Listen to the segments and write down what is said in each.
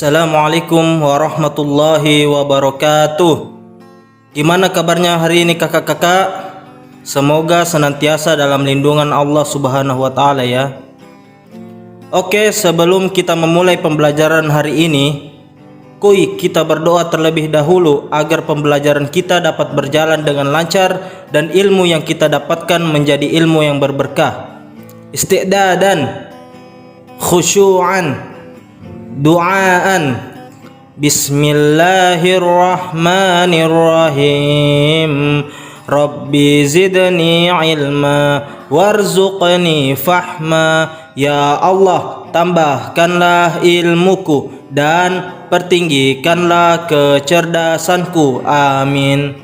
Assalamualaikum warahmatullahi wabarakatuh. Gimana kabarnya hari ini kakak-kakak? Semoga senantiasa dalam lindungan Allah Subhanahu wa taala ya. Oke, sebelum kita memulai pembelajaran hari ini, kita berdoa terlebih dahulu agar pembelajaran kita dapat berjalan dengan lancar dan ilmu yang kita dapatkan menjadi ilmu yang berberkah. Isti'dadan, khusyu'an, du'aan. Bismillahirrahmanirrahim. Rabbi zidni ilma warzuqni fahma. Ya Allah, tambahkanlah ilmuku dan pertinggikanlah kecerdasanku. Amin.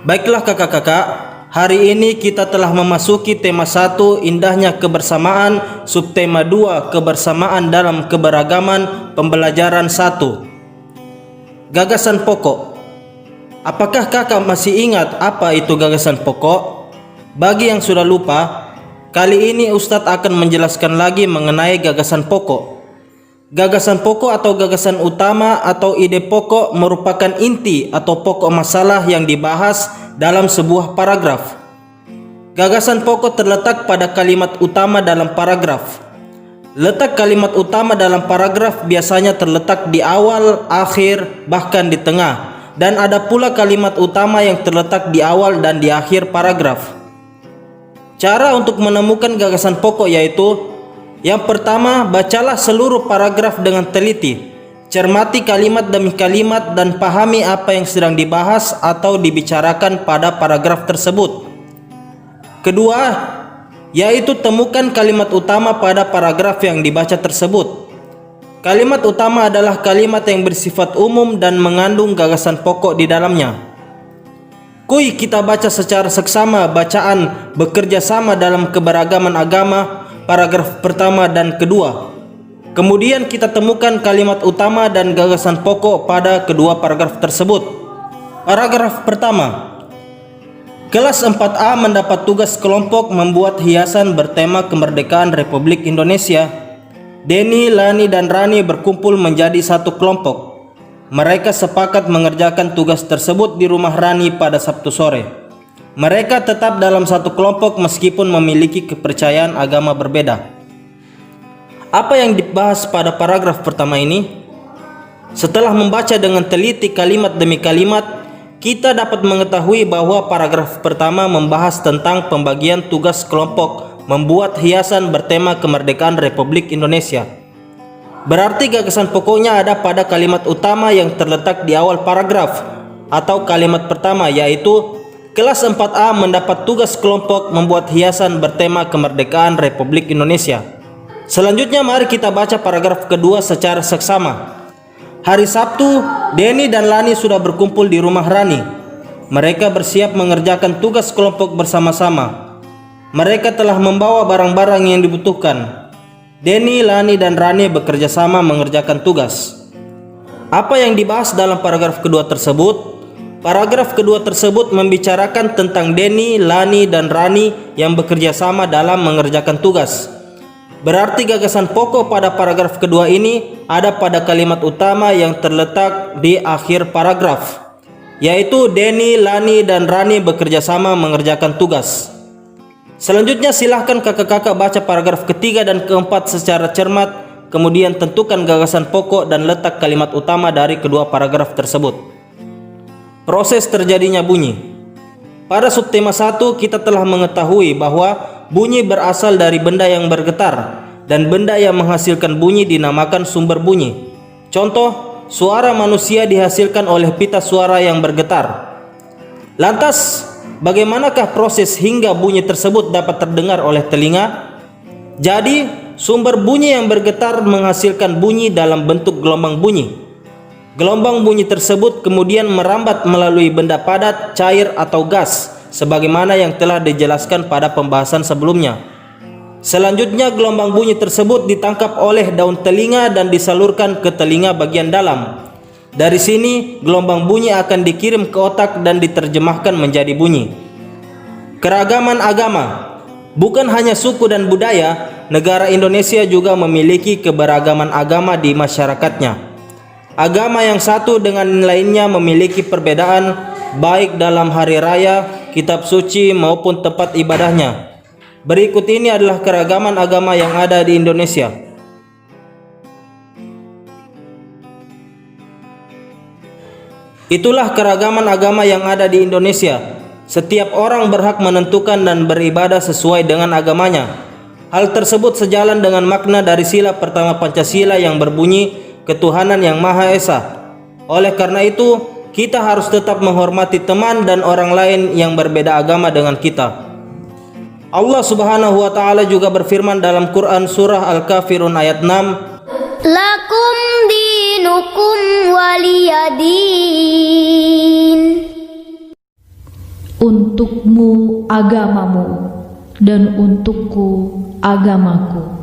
Baiklah kakak-kakak, hari ini kita telah memasuki tema 1, indahnya kebersamaan, subtema 2, kebersamaan dalam keberagaman, pembelajaran 1. Gagasan pokok. Apakah kakak masih ingat apa itu gagasan pokok? Bagi yang sudah lupa, kali ini Ustadz akan menjelaskan lagi mengenai gagasan pokok. Gagasan pokok atau gagasan utama atau ide pokok merupakan inti atau pokok masalah yang dibahas dalam sebuah paragraf. Gagasan pokok terletak pada kalimat utama dalam paragraf. Letak kalimat utama dalam paragraf biasanya terletak di awal, akhir, bahkan di tengah. Dan ada pula kalimat utama yang terletak di awal dan di akhir paragraf. Cara untuk menemukan gagasan pokok yaitu: yang pertama, bacalah seluruh paragraf dengan teliti. Cermati kalimat demi kalimat dan pahami apa yang sedang dibahas atau dibicarakan pada paragraf tersebut. Kedua, yaitu temukan kalimat utama pada paragraf yang dibaca tersebut. Kalimat utama adalah kalimat yang bersifat umum dan mengandung gagasan pokok di dalamnya. Kita baca secara seksama bacaan bekerja sama dalam keberagaman agama, paragraf pertama dan kedua. Kemudian kita temukan kalimat utama dan gagasan pokok pada kedua paragraf tersebut. Paragraf pertama. Kelas 4A mendapat tugas kelompok membuat hiasan bertema kemerdekaan Republik Indonesia. Denny, Lani, dan Rani berkumpul menjadi satu kelompok. Mereka sepakat mengerjakan tugas tersebut di rumah Rani pada Sabtu sore. Mereka tetap dalam satu kelompok meskipun memiliki kepercayaan agama berbeda. Apa yang dibahas pada paragraf pertama ini? Setelah membaca dengan teliti kalimat demi kalimat, kita dapat mengetahui bahwa paragraf pertama membahas tentang pembagian tugas kelompok membuat hiasan bertema kemerdekaan Republik Indonesia. Berarti gagasan pokoknya ada pada kalimat utama yang terletak di awal paragraf atau kalimat pertama, yaitu kelas 4A mendapat tugas kelompok membuat hiasan bertema kemerdekaan Republik Indonesia. Selanjutnya mari kita baca paragraf kedua secara seksama. Hari Sabtu, Denny dan Lani sudah berkumpul di rumah Rani. Mereka bersiap mengerjakan tugas kelompok bersama-sama. Mereka telah membawa barang-barang yang dibutuhkan. Denny, Lani, dan Rani bekerja sama mengerjakan tugas. Apa yang dibahas dalam paragraf kedua tersebut? Paragraf kedua tersebut membicarakan tentang Denny, Lani, dan Rani yang bekerja sama dalam mengerjakan tugas. Berarti gagasan pokok pada paragraf kedua ini ada pada kalimat utama yang terletak di akhir paragraf, yaitu Denny, Lani, dan Rani bekerja sama mengerjakan tugas. Selanjutnya silahkan kakak-kakak baca paragraf ketiga dan keempat secara cermat, kemudian tentukan gagasan pokok dan letak kalimat utama dari kedua paragraf tersebut. Proses terjadinya bunyi. Pada subtema 1 kita telah mengetahui bahwa bunyi berasal dari benda yang bergetar dan benda yang menghasilkan bunyi dinamakan sumber bunyi. Contoh, suara manusia dihasilkan oleh pita suara yang bergetar. Lantas, bagaimanakah proses hingga bunyi tersebut dapat terdengar oleh telinga? Jadi, sumber bunyi yang bergetar menghasilkan bunyi dalam bentuk gelombang bunyi. Gelombang bunyi tersebut kemudian merambat melalui benda padat, cair, atau gas, sebagaimana yang telah dijelaskan pada pembahasan sebelumnya. Selanjutnya, gelombang bunyi tersebut ditangkap oleh daun telinga dan disalurkan ke telinga bagian dalam. Dari sini, gelombang bunyi akan dikirim ke otak dan diterjemahkan menjadi bunyi. Keragaman agama. Bukan hanya suku dan budaya, negara Indonesia juga memiliki keberagaman agama di masyarakatnya. Agama yang satu dengan lainnya memiliki perbedaan baik dalam hari raya, kitab suci maupun tempat ibadahnya. Berikut ini adalah keragaman agama yang ada di Indonesia. Itulah keragaman agama yang ada di Indonesia. Setiap orang berhak menentukan dan beribadah sesuai dengan agamanya. Hal tersebut sejalan dengan makna dari sila pertama Pancasila yang berbunyi ketuhanan yang Maha Esa. Oleh karena itu, kita harus tetap menghormati teman dan orang lain yang berbeda agama dengan kita. Allah Subhanahu wa taala juga berfirman dalam Quran surah Al-Kafirun ayat 6, Lakum dinukum waliyadin. Untukmu agamamu dan untukku agamaku.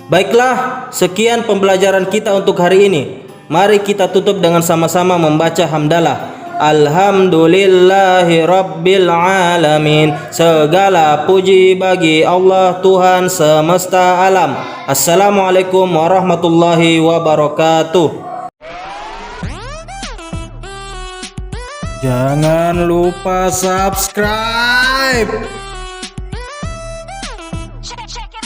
Baiklah, sekian pembelajaran kita untuk hari ini. Mari kita tutup dengan sama-sama membaca hamdalah. Alhamdulillahi Rabbil Alamin. Segala puji bagi Allah Tuhan semesta alam. Assalamualaikum warahmatullahi wabarakatuh. Jangan lupa subscribe.